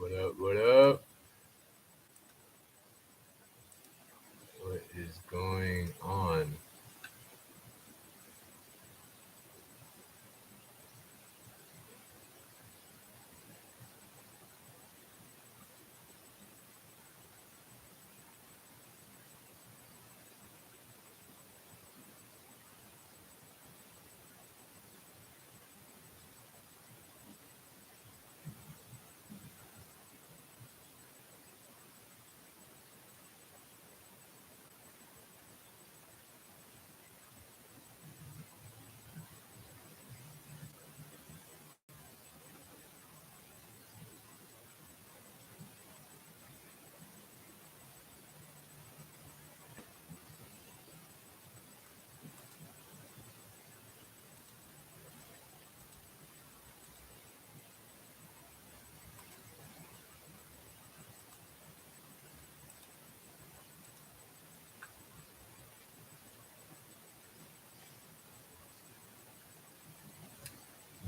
What up? What up? What is going on?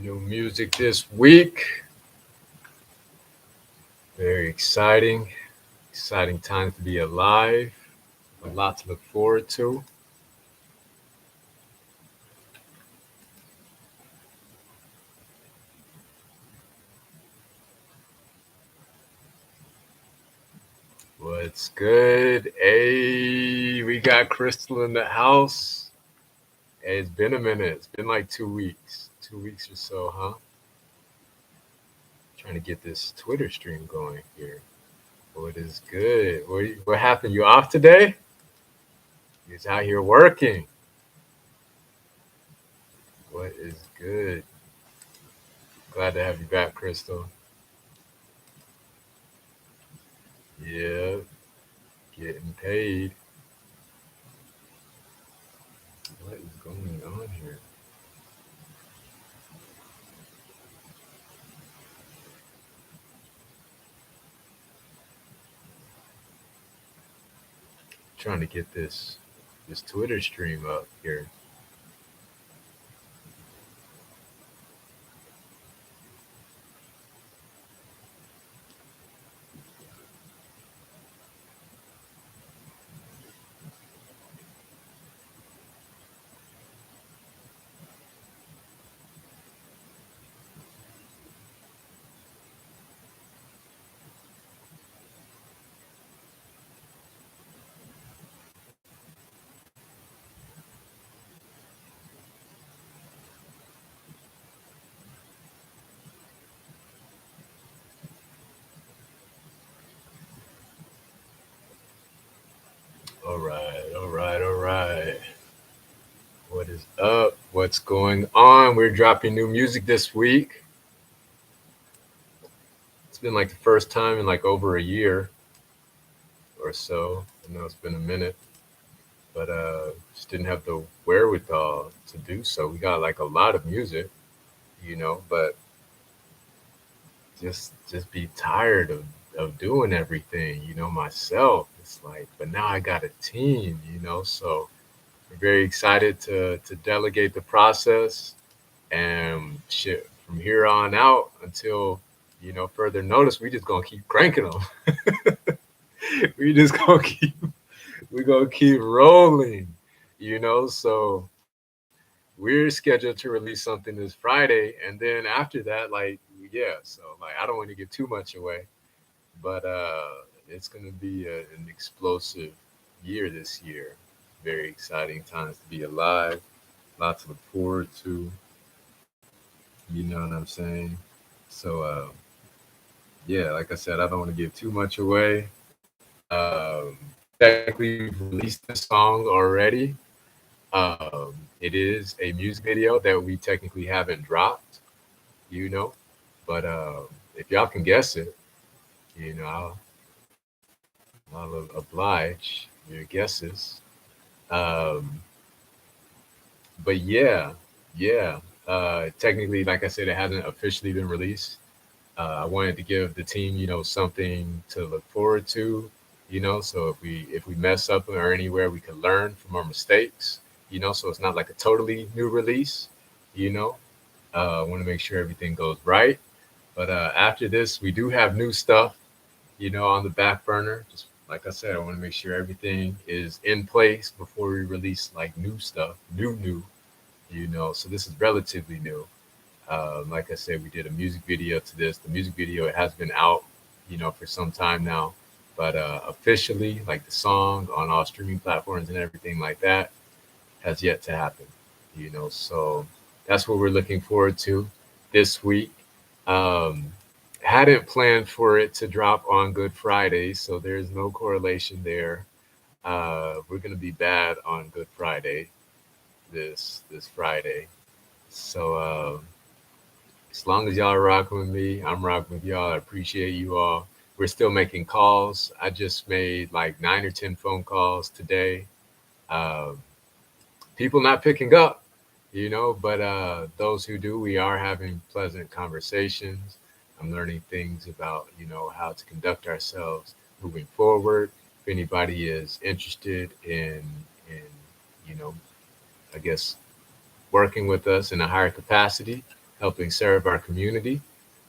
New music this week. Very exciting. Exciting times to be alive. A lot to look forward to. What's good? Hey, we got Crystal in the house. Hey, it's been a minute. It's been like 2 weeks. 2 weeks or so, huh? Trying to get this Twitter stream going here. What is good? What happened? You off today? You're out here working. What is good? Glad to have you back, Crystal. Yeah, getting paid. What is going on here? Trying to get this Twitter stream up here. All right, all right, all right. What is up? What's going on? We're dropping new music this week. It's been like the first time in like over a year or so. I know it's been a minute, but just didn't have the wherewithal to do so. We got like a lot of music, but just be tired of doing everything, myself. It's like, but now I got a team, so I'm very excited to delegate the process and shit from here on out until further notice. We just gonna keep cranking them. we just gonna keep we gonna keep rolling, So we're scheduled to release something this Friday, and then after that, like, yeah. So like, I don't want to give too much away, but it's gonna be an explosive year this year. Very exciting times to be alive. Lots to look forward to. You know what I'm saying? So yeah, like I said, I don't want to give too much away. Um, Technically, we've released the song already. It is a music video that we technically haven't dropped, you know. But if y'all can guess it, you know, I'll oblige your guesses. Um, but yeah. Technically, like I said, it hasn't officially been released. I wanted to give the team, something to look forward to, So if we mess up or anywhere, we can learn from our mistakes, So it's not like a totally new release, you know. I want to make sure everything goes right. But after this, we do have new stuff, on the back burner. Just like I said, I want to make sure everything is in place before we release like new stuff, new. So this is relatively new. Like I said, we did a music video to this. The music video, it has been out, for some time now, but officially, like the song on all streaming platforms and everything like that, has yet to happen. So that's what we're looking forward to this week. Um, hadn't planned for it to drop on Good Friday, so there's no correlation there. We're gonna be bad on Good Friday this Friday. So as long as y'all are rocking with me, I'm rocking with y'all. I appreciate you all. We're still making calls. I just made like 9 or 10 phone calls today. Um, People not picking up, but those who do, we are having pleasant conversations. I'm learning things about, how to conduct ourselves moving forward. If anybody is interested in, you know, I guess working with us in a higher capacity, helping serve our community.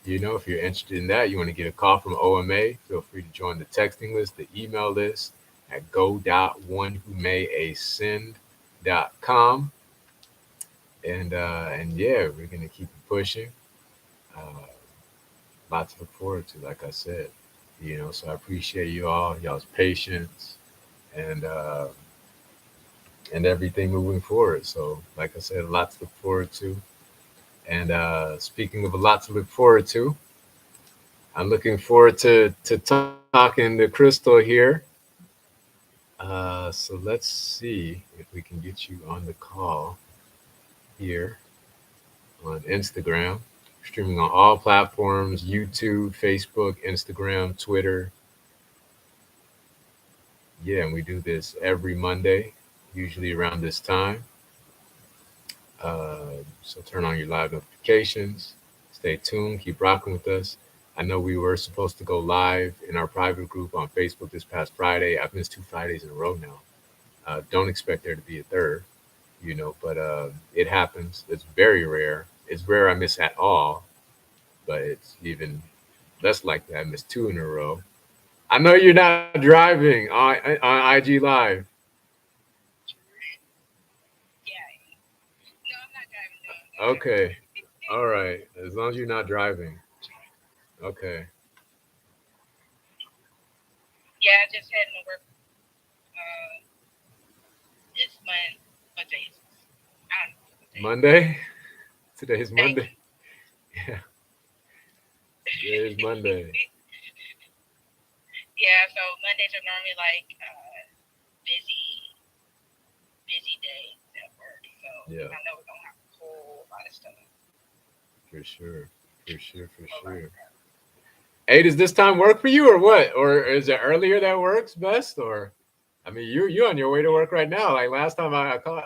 If you're interested in that, you want to get a call from OMA, feel free to join the texting list, the email list at go.onewhomayascend.com. And yeah, we're gonna keep it pushing. Uh, Lots to look forward to, like I said. So I appreciate y'all's patience, and uh, and everything moving forward. So, like I said, a lot to look forward to. And speaking of a lot to look forward to, I'm looking forward to talking to Crystal here. So let's see if we can get you on the call here on Instagram, streaming on all platforms: YouTube, Facebook, Instagram, Twitter. Yeah, and we do this every Monday, usually around this time. So turn on your live notifications. Stay tuned. Keep rocking with us. I know we were supposed to go live in our private group on Facebook this past Friday. I've missed 2 Fridays in a row now. Don't expect there to be a third, but it happens. It's very rare. It's rare I miss at all, but it's even less likely I miss two in a row. I know you're not driving on IG Live. Okay. All right. As long as you're not driving. Okay. Monday? Today's Monday. Yeah. Today is Monday. Yeah. For sure. For sure. For sure. Hey, does this time work for you or what? Or is it earlier that works best? Or I mean, you on your way to work right now. Like last time I called,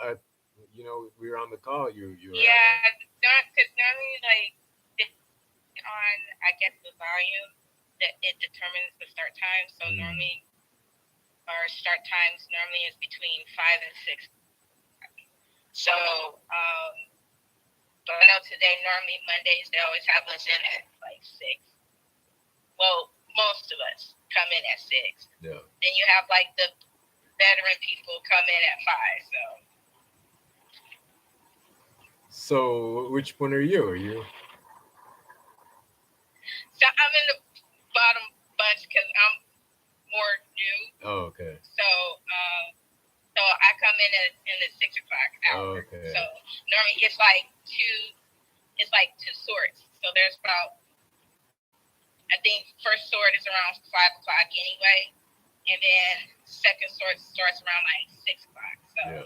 we were on the call. You were at work. Mm. Yeah. So which one are you? Are you? Oh, okay. Oh, okay. Yeah.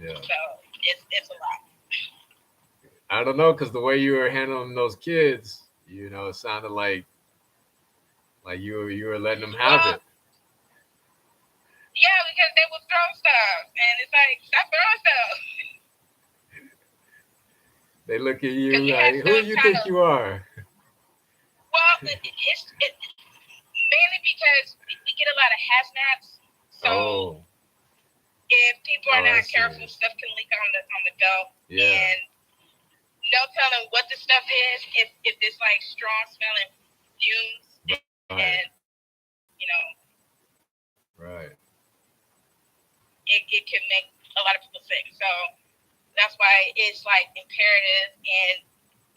Yeah. I don't know, cause the way you were handling those kids, it sounded like you were letting them have it. They look at you like, who you think you are? Oh. if people are not careful, serious. stuff can leak on the belt. Yeah. And no telling what the stuff is. If it's like strong smelling fumes, Right. and Right. it can make a lot of people sick. So that's why it's like imperative. And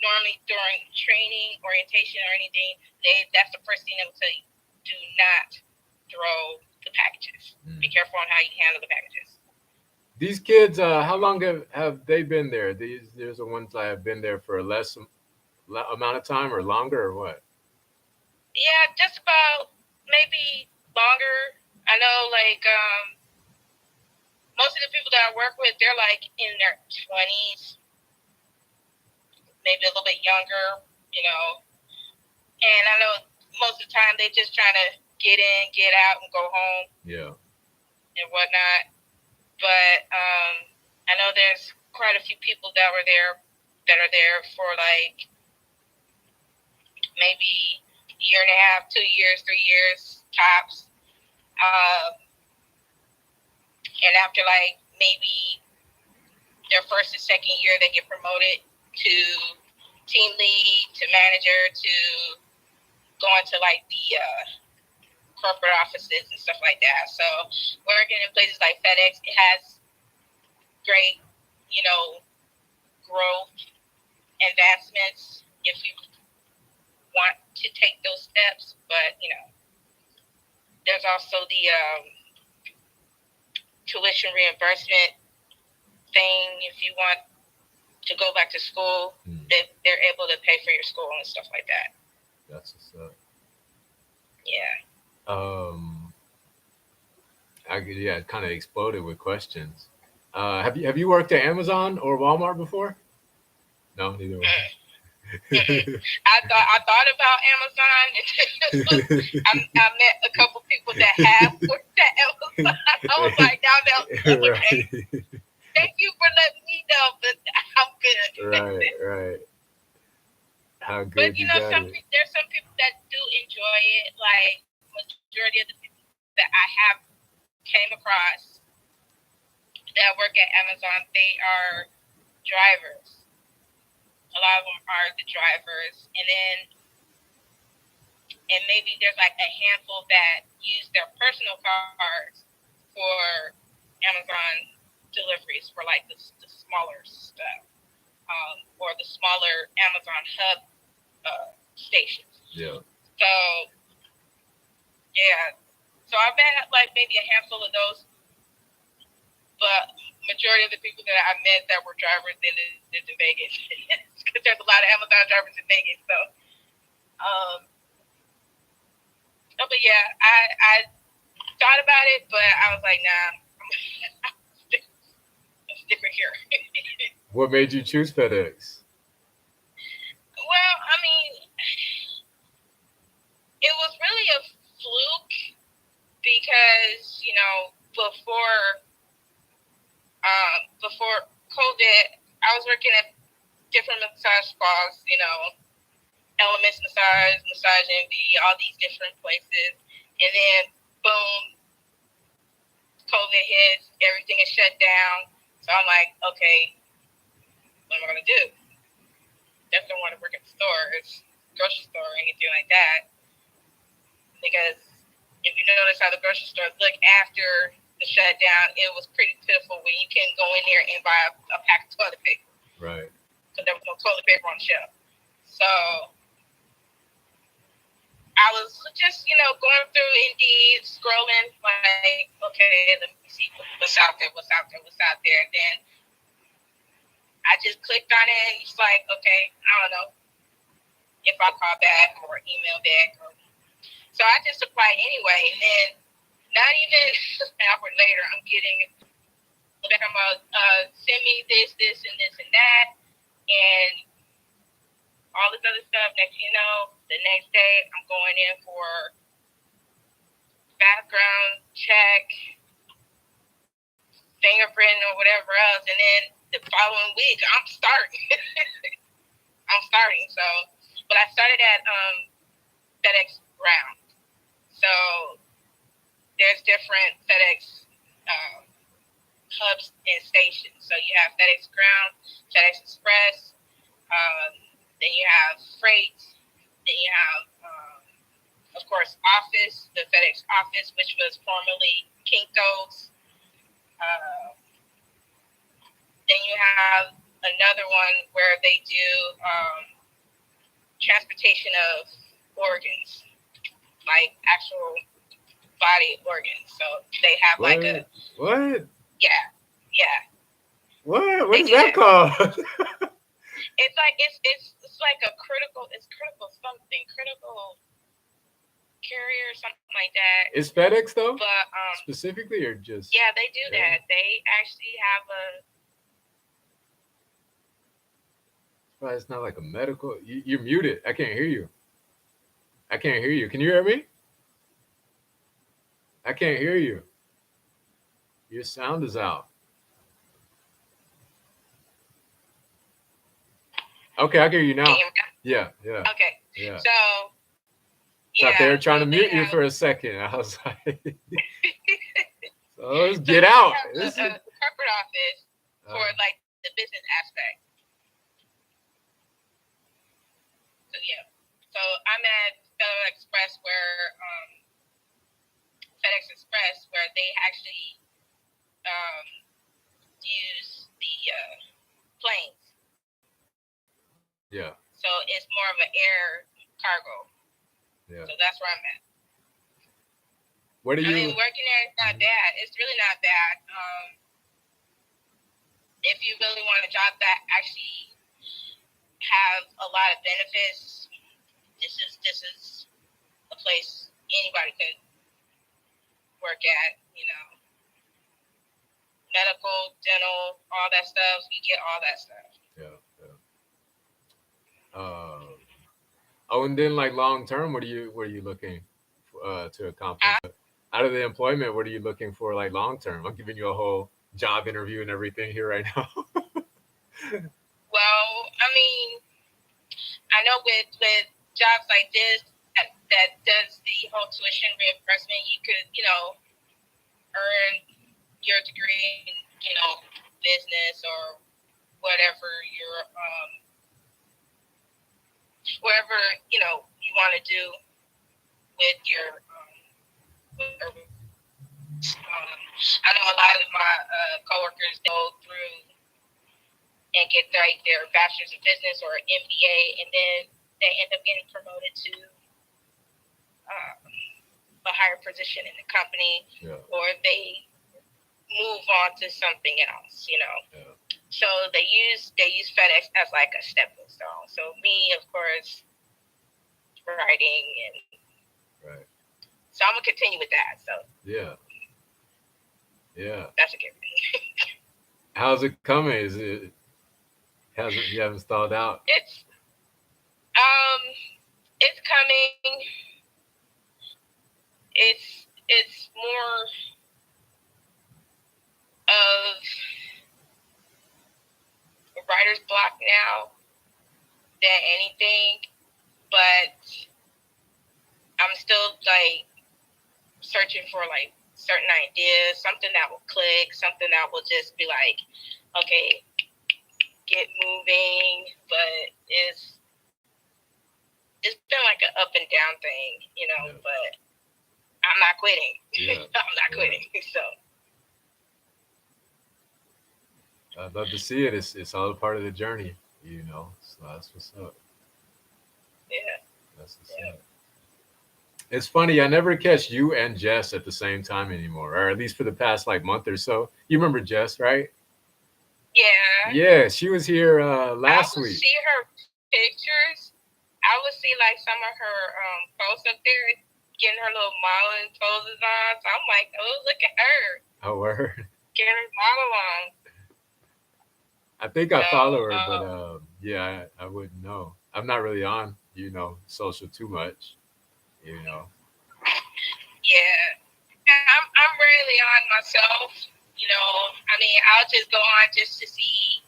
normally during training, orientation, or anything, that's the first thing they will tell you: do not throw the packages. Be careful on how you handle the packages. These kids, how long have they been there? There's the ones that have been there for a less amount of time or longer or what? Yeah, just about maybe longer. I know, like, most of the people that I work with, they're like in their 20s, maybe a little bit younger, And I know most of the time they just trying to get in, get out, and go home. Yeah. And whatnot. But I know there's quite a few people that are there for like maybe a year and a half, 2 years, 3 years tops. And after like maybe their first and second year, they get promoted to team lead, to manager, to going to like the corporate offices and stuff like that. So working in places like FedEx, it has great, growth, advancements if you want to take those steps. But, there's also the tuition reimbursement thing. If you want to go back to school, they're able to pay for your school and stuff like that. That's what's up. Yeah. It kind of exploded with questions. Have you worked at Amazon or Walmart before? No, neither one. I thought about Amazon. I met a couple people that have worked at Amazon. I was like, okay. Right. Thank you for letting me know, but I'm good. Right. How good But you got there's some people that do enjoy it. Like majority of the people that I have came across that work at Amazon, they are drivers. A lot of them are the drivers, and maybe there's like a handful that use their personal cars for Amazon deliveries for like the smaller stuff, or the smaller Amazon hub stations. Yeah. So yeah, so I've met like maybe a handful of those, but majority of the people that I met that were drivers, they lived in Vegas, because there's a lot of Amazon drivers in Vegas. So, but yeah, I thought about it, but I was like, nah, I'm sticking here. What made you choose FedEx? Well, I mean, it was really a fluke because before COVID, I was working at different massage spas, Elements Massage Envy, all these different places, and then boom, COVID hits, everything is shut down. So I'm like, okay, what am I gonna do? Definitely don't want to work at the stores, grocery store, or anything like that, because if you notice how the grocery stores look after the shutdown, it was pretty pitiful when you can go in there and buy a pack of toilet paper. Right. Because there was no toilet paper on the shelf. So I was just, going through Indeed, scrolling, like, okay, let me see what's out there. And then I just clicked on it, and it's like, okay, I don't know if I'll call back or email back. So I just applied anyway, and then not even an hour later, I'm getting back. I'm going send me this, and this, and that, and all this other stuff. Next thing you know, the next day, I'm going in for background check, fingerprint, or whatever else, and then the following week, I'm starting. So, but I started at FedEx Ground. So there's different FedEx hubs and stations. So you have FedEx Ground, FedEx Express, then you have Freight, then you have, of course, Office, the FedEx Office, which was formerly Kinko's. Uh, then you have another one where they do transportation of organs, like actual body organs. So they have like a what? Yeah, yeah. What? What They is do that that. called? It's like a critical something critical carrier or something like that. Is FedEx though? But Specifically or just yeah, they do that. They actually have a. Well, it's not like a medical. You're muted. I can't hear you. I can't hear you. Can you hear me? I can't hear you. Your sound is out. Okay, I can hear you now. Yeah, yeah. Okay. Yeah. So Thought they were trying to mute you for a second. I was like, so let's get out. This is a corporate office for like the business aspect. So yeah. So I'm at FedEx Express where they actually use the planes. Yeah. So it's more of an air cargo. Yeah. So that's where I'm at. What are you? I mean, working there is not bad. It's really not bad. If you really want a job that actually have a lot of benefits, this is a place anybody could work at. You know, medical, dental, all that stuff. You get all that stuff. Yeah. Yeah. Oh, and then like long term, what are you looking to accomplish? Out of the employment, what are you looking for like long term? I'm giving you a whole job interview and everything here right now. Well, I mean, I know with jobs like this that does the whole tuition reimbursement, you could, earn your degree in, business or whatever your whatever, you want to do with your I know a lot of my coworkers go through and get their bachelor's of business or MBA, and then they end up getting promoted to a higher position in the company, or they move on to something else, Yeah. So they use FedEx as like a stepping stone. So me, of course, writing and right. So I'm gonna continue with that. So yeah, that's a given. How's it coming? Is it you haven't stalled out? It's coming. It's more of a writer's block now than anything, but I'm still like searching for like certain ideas, something that will click, something that will just be like, okay, get moving. But it's been like an up and down thing, but I'm not quitting. Yeah. I'm not quitting. So I'd love to see it. It's all a part of the journey, So that's what's up. Yeah. That's what's up. It's funny, I never catch you and Jess at the same time anymore, or at least for the past like month or so. You remember Jess, right? Yeah. Yeah, she was here last week. I would see her pictures. I would see like some of her posts up there getting her little modeling poses on. So I'm like, oh, look at her. Oh, word. Getting her model on. I think I follow her, but yeah, I wouldn't know. I'm not really on, social too much. Yeah, I'm rarely on myself. I mean, I'll just go on just to see,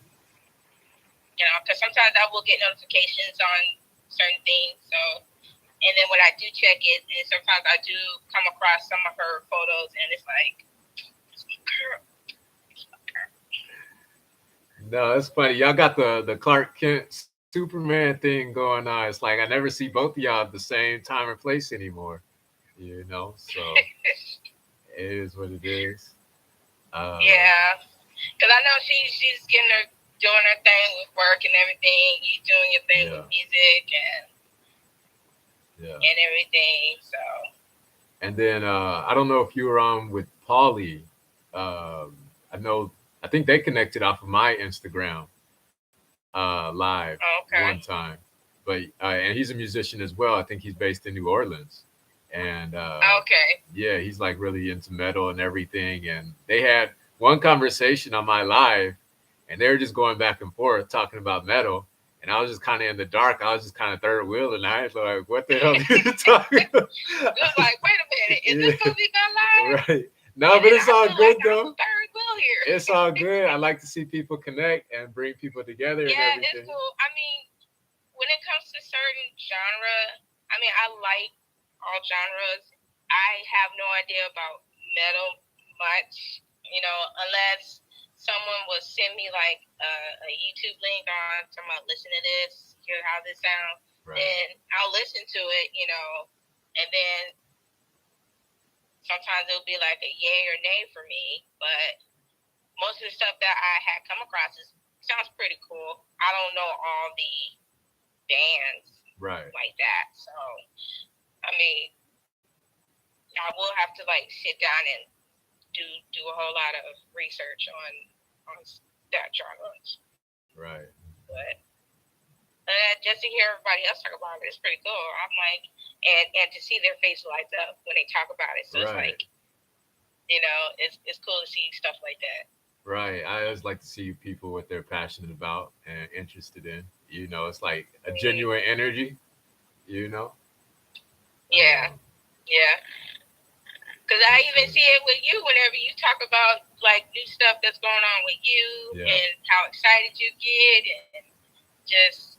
because sometimes I will get notifications on certain things. So, and then when I do check it, and sometimes I do come across some of her photos, and it's like, girl, No, it's funny. Y'all got the Clark Kent Superman thing going on. It's like I never see both of y'all at the same time or place anymore. You know, so it is what it is. Yeah, because I know she's getting her doing her thing with work and everything. You doing your thing Yeah, with music yeah. and everything. So And then I don't know if you were on with Paulie. Um, I know. I think they connected off of my Instagram live one okay, time, but and he's a musician as well. I think he's based in New Orleans, and okay, yeah, he's like really into metal and everything. And they had one conversation on my live, and they were just going back and forth talking about metal. And I was just kind of in the dark. I was just kind of third wheel, and I was like, "What the hell are you talking about?" it was like, wait a minute, is this Yeah, supposed to be my live? right. No, And but then it's I all feel like good I'm though. third wheel here. It's all good. I like to see people connect and bring people together and Yeah, it's everything. cool. I mean, when it comes to certain genre, I mean, I like all genres. I have no idea about metal much, unless someone will send me like a YouTube link on talking about listen to this, hear how this sounds, Right. then I'll listen to it, and then sometimes it'll be like a yay or nay for me. But most of the stuff that I had come across sounds pretty cool. I don't know all the bands Right. like that. So, I mean, I will have to like sit down and do a whole lot of research on that genre. Right. But just to hear everybody else talk about it, it's pretty cool. I'm like, and to see their face lights up when they talk about it. So it's Right. like, it's cool to see stuff like that. Right. I always like to see people what they're passionate about and interested in. You know, it's like a Mm-hmm. genuine energy. You know. Yeah, Um, yeah. Because for I even sure. see it with you whenever you talk about like new stuff that's going on with you Yeah. and how excited you get, and just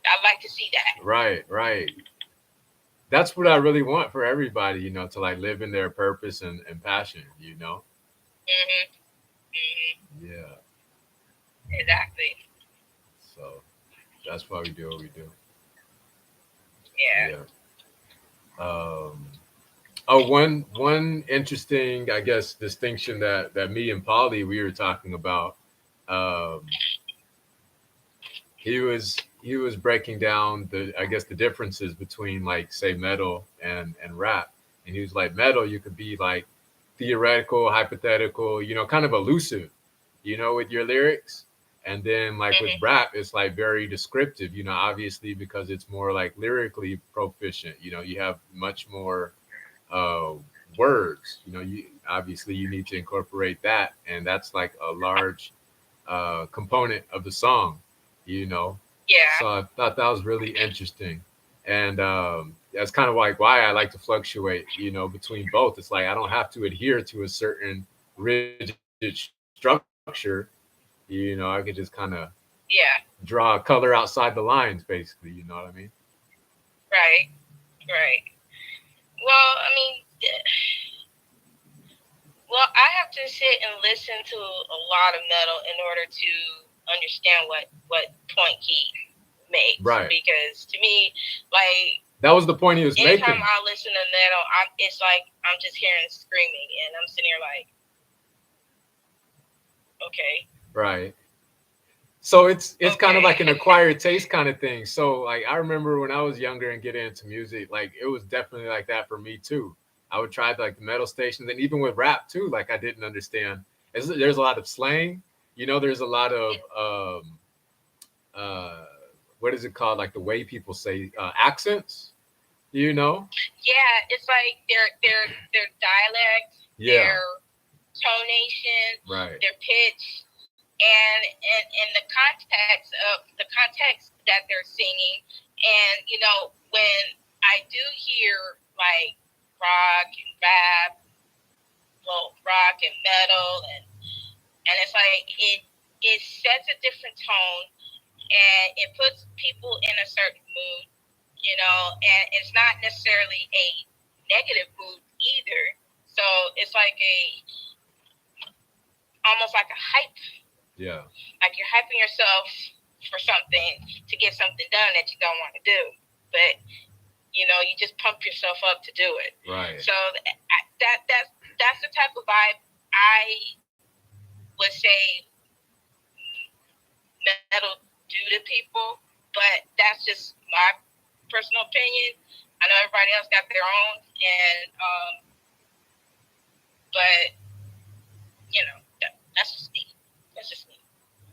I like to see that. Right. Right. That's what I really want for everybody. You know, to like live in their purpose and passion. You know. Mhm. Mhm. Yeah. Exactly. So that's why we do what we do. Yeah. Yeah. Oh, one interesting, I guess, distinction that me and Polly we were talking about. Um, he was breaking down the I guess the differences between like say metal and rap, and he was like metal you could be like theoretical, hypothetical, you know, kind of elusive, you know, with your lyrics. And then like with Mhm. rap it's like very descriptive, you know, obviously because it's more like lyrically proficient, you know, you have much more uh, words. You know, you obviously you need to incorporate that, and that's like a large component of the song. You know, so Yeah. I thought that was really interesting, and that's kind of like why I like to fluctuate. You know, between both. It's like I don't have to adhere to a certain rigid structure. You know, I could just kind of Yeah. draw color outside the lines, basically. You know what I mean? Right. Right. Well, I mean, well, I have to sit and listen to a lot of metal in order to understand what point he makes. Right. Because to me, like That was the point he was anytime making. I listen to metal, it's like I'm just hearing screaming, and I'm sitting here like, okay, Right. So it's kind of okay, like an acquired taste kind of thing. So like I remember when I was younger and getting into music, like it was definitely like that for me too. I would try like the metal stations, and even with rap too. Like I didn't understand. There's a lot of slang. You know, there's a lot of uh, what is it called? Like the way people say accents. You know? yeah, it's like their dialect, Yeah. their tonation, Right. their pitch, and the context that they're singing, and when I do hear like rock and rap, well, rock and metal, and it's like it sets a different tone, and it puts people in a certain mood, and it's not necessarily a negative mood either. So it's like a almost like a hype. Yeah. Like you're hyping yourself for something to get something done that you don't want to do, but you just pump yourself up to do it. Right. So that's the type of vibe I would say metal do to people, but that's just my personal opinion. I know everybody else got their own, and but that's just me. That's just me.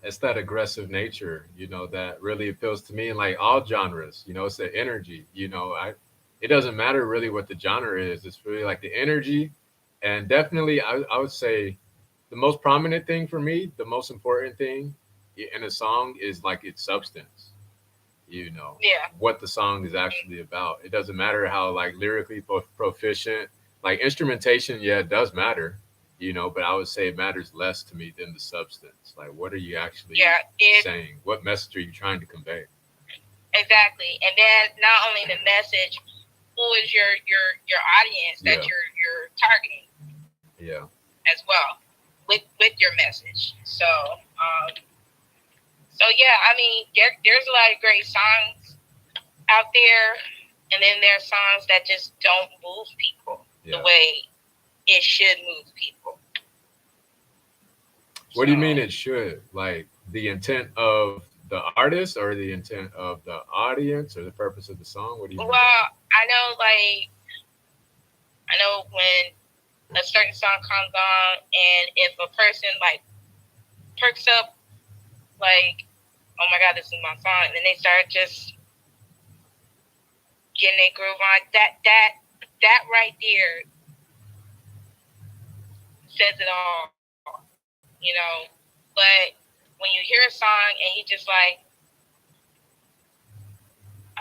It's that aggressive nature, that really appeals to me in like all genres. It's the energy. It doesn't matter really what the genre is. It's really like the energy, and definitely, I would say the most prominent thing for me, the most important thing in a song is like its substance. Yeah, What the song is actually about. It doesn't matter how like lyrically proficient, like instrumentation. Yeah, it does matter. But I would say it matters less to me than the substance. Like, what are you actually yeah. It saying? What message are you trying to convey? exactly, and then not only the message, who is your audience that Yeah, you're targeting yeah, as well with your message. So yeah, I mean, there's a lot of great songs out there, and then there are songs that just don't move people the yeah. way it should move people. What do So, you mean it should? Like the intent of the artist, or the intent of the audience, or the purpose of the song? What do you mean by well, I know when a certain song comes on, and if a person like perks up, like, oh my god, this is my song, and then they start just getting their groove on. That right there says it all, But when you hear a song and you just like,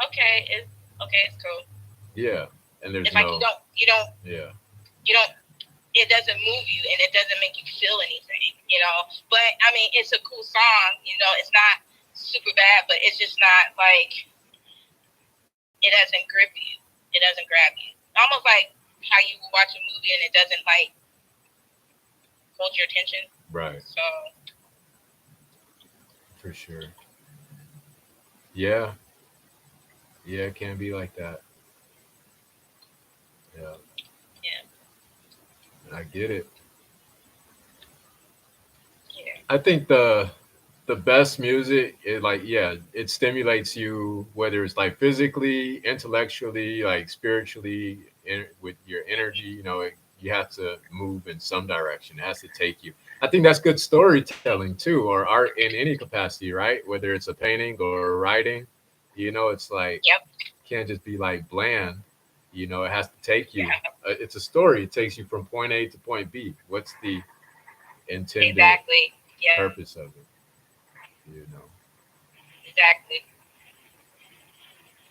okay, it's cool. that? Yeah, and It's there's like no, yeah, you don't. It doesn't move you, and it doesn't make you feel anything. But I mean, it's a cool song. It's not super bad, but it's just not like it doesn't grip you. It doesn't grab you. Almost like how you watch a movie and it doesn't like hold your attention. right, So for sure. Yeah, yeah, it can be like that. Yeah, yeah, I get it. yeah, I think the best music is like, yeah, it stimulates you, whether it's like physically, intellectually, like spiritually, with your energy. You have to move in some direction. It has to take you. I think that's good storytelling too, or art in any capacity, right? Whether it's a painting or writing, it's like yep, can't just be like bland. It has to take you. yeah, It's a story. It takes you from point A to point B. What's the intended exactly, yeah, purpose of it? You know. exactly.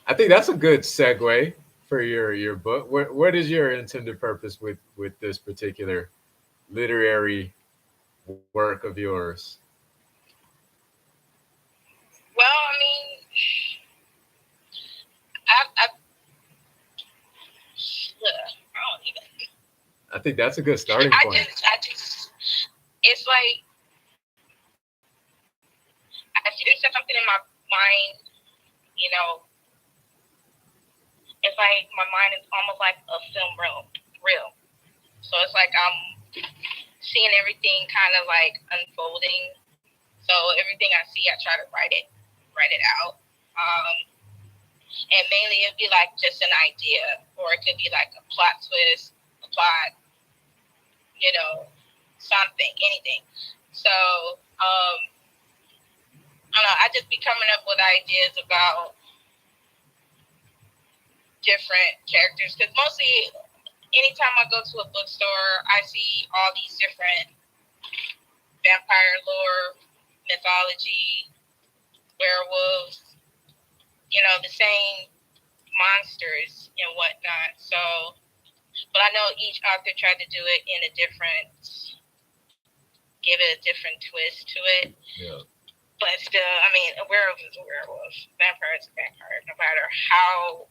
I think that's a good segue for your book. What is your intended purpose with this particular literary work of yours? Well, I mean, I don't even. I think that's a good starting point. It's like I see there's something in my mind, you know, it's like my mind is almost like a film reel. So it's like I'm seeing everything kind of like unfolding. So everything I see, I try to write it out. And mainly it'd be like just an idea, or it could be like a plot twist, a plot, you know, something, anything. So I don't know. I just be coming up with ideas about different characters because mostly anytime I go to a bookstore, I see all these different vampire lore, mythology, werewolves, the same monsters and whatnot. So, but I know each author tried to do it in a different, give it a different twist to it. Yeah. But still, I mean, a werewolf is a werewolf, vampire is a vampire, no matter how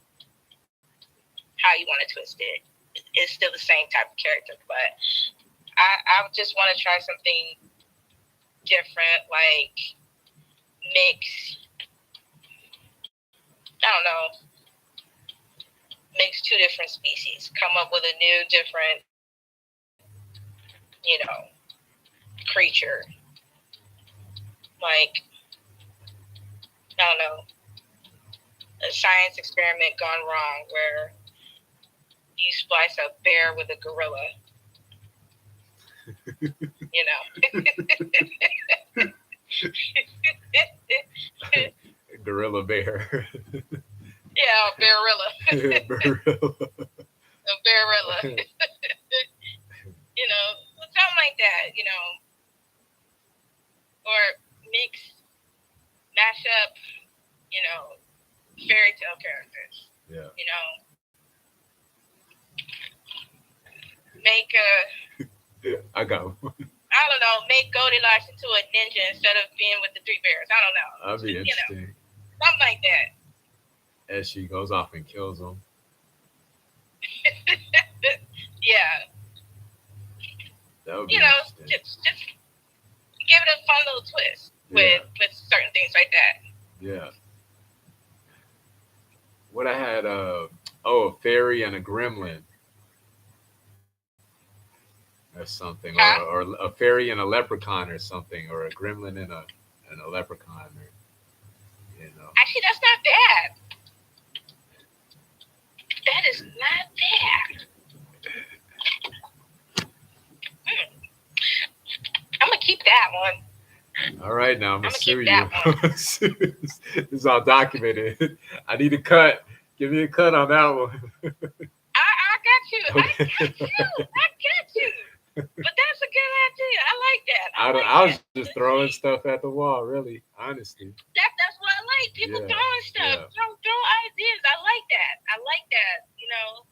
you want to twist it. It's still the same type of character, but I just want to try something different, like mix, I don't know, mix two different species, come up with a new different, you know, creature. Like, I don't know, a science experiment gone wrong where you splice a bear with a gorilla. You know. Gorilla bear. Yeah, bearilla. Gorilla. A bearilla. You know, something like that, you know. Or mix, mash up, you know, fairy tale characters. Yeah. You know. Make I got one. I don't know, make Goldilocks into a ninja instead of being with the three bears. I don't know. That'd be interesting. You know, something like that. As she goes off and kills them. Yeah. That would be You know, interesting. just give it a fun little twist with certain things like that. Yeah. What I had, a fairy and a gremlin. Or something, Huh? or a fairy and a leprechaun, or something, or a gremlin and a leprechaun, or Actually, that's not bad. That is not bad. I'm gonna keep that one. All right, now I'm gonna I'ma keep sue that you. This is all documented. I need a cut. Give me a cut on that one. I got you. Okay. I got you. But that's a good idea. I like that. I was just throwing stuff at the wall, really, honestly. That's what I like. People Yeah, throwing stuff. yeah. Throw ideas. I like that. I like that. You know,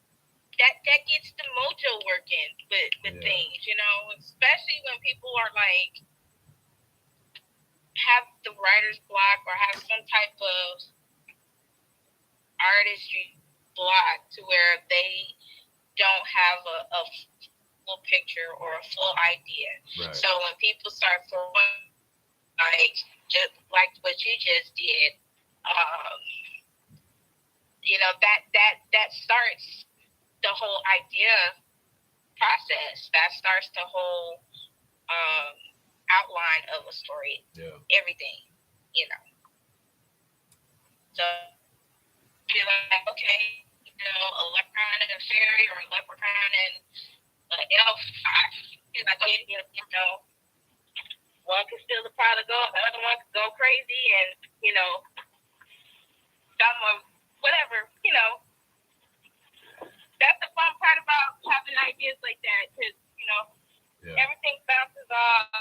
that gets the mojo working with Yeah. things. You know, especially when people are like have the writer's block or have some type of artistry block to where they don't have a full picture or a full idea. Right. So when people start throwing like just like what you just did, you know, that starts the whole idea process. That starts the whole outline of a story. Yeah. Everything, you know. So be like, okay, you know, a leprechaun and a fairy, or a leprechaun and an elf. He's like, okay, you know, one can steal the pot of gold, the other one can go crazy, and you know, some of whatever, you know. That's the fun part about having ideas like that, because you know, everything bounces off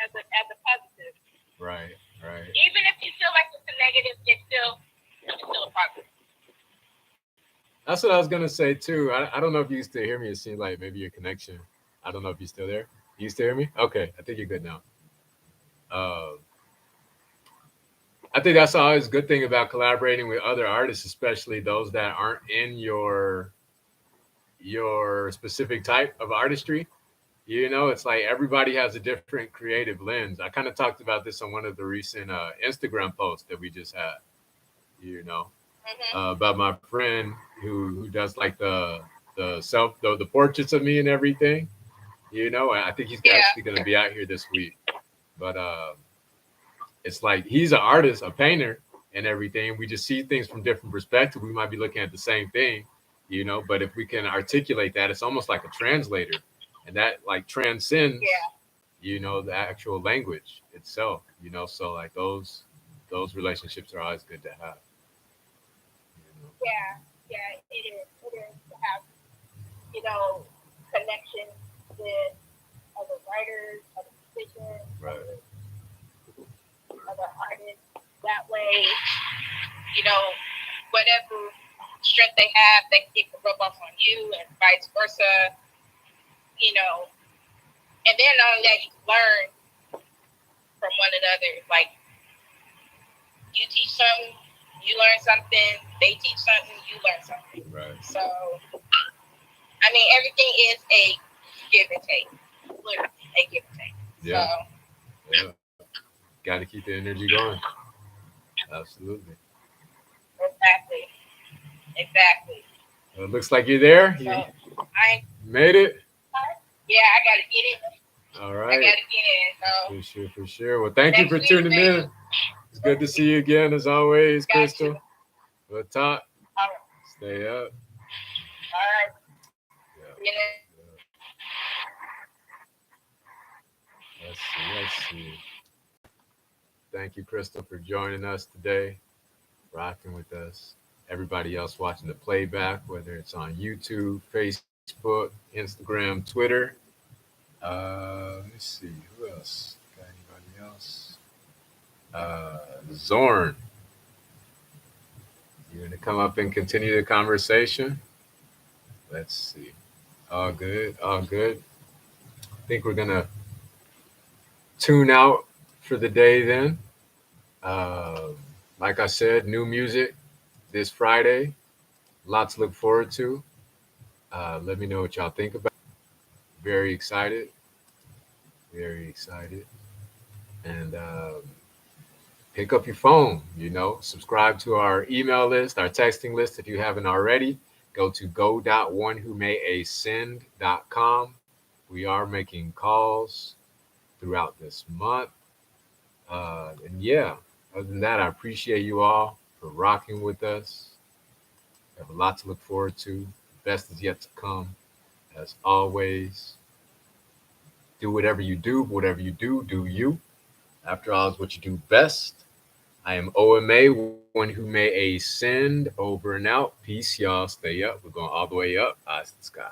as a positive. Right. Even if you feel like it's a negative, it's still a positive. That's what I was gonna say too. I don't know if you still hear me. It seems like maybe your connection. I don't know if you're still there. You still hear me? Okay, I think you're good now. Uh, I think that's always a good thing about collaborating with other artists, especially those that aren't in your specific type of artistry. It's like everybody has a different creative lens. I kind of talked about this on one of the recent Instagram posts that we just had. About my friend who does like the portraits of me and everything. I think he's actually going to be out here this week. But it's like he's an artist, a painter, and everything. We just see things from different perspectives. We might be looking at the same thing, but if we can articulate that, it's almost like a translator, and that like transcends, the actual language itself. So like those relationships are always good to have. Yeah, it is. It is to have, you know, connections with other writers, other musicians, Right. other artists. That way, you know, whatever strength they have, it can rub off on you, and vice versa. You know, and then not only that, you learn from one another. Like, you teach something, you learn something. They teach something, you learn something. Right. So, I mean, everything is a give and take. Literally, a give and take. Yeah. So, Yeah. Got to keep the energy going. Absolutely. Exactly. Exactly. It looks like you're there. So You I made it. yeah, I gotta get in. All I right. gotta get in. So For sure. For sure. Well, thank you next for week tuning maybe. in. It's good to see you again, as always, Got you. Crystal. We'll talk. All right. Stay up. All right. Yeah. See you next. Yeah. Let's see. Let's see. Thank you, Crystal, for joining us today, rocking with us. Everybody else watching the playback, whether it's on YouTube, Facebook, Instagram, Twitter. Let me see. Who else? Got anybody else? Zorn, you going to come up and continue the conversation? Let's see. All good. All good. I think we're going to tune out for the day then. Um, like I said, new music this Friday. Lots to look forward to. Let me know what y'all think about it. Very excited. Very excited. And pick up your phone, subscribe to our email list, our texting list if you haven't already. Go to go.onewhomayascend.com. We are making calls throughout this month. And yeah, other than that, I appreciate you all for rocking with us. We have a lot to look forward to. The best is yet to come. As always, do whatever you do, but whatever you do, do you. After all, is what you do best. I am OMA, one who may ascend over and out. Peace, y'all. Stay up. We're going all the way up. Eyes to the sky.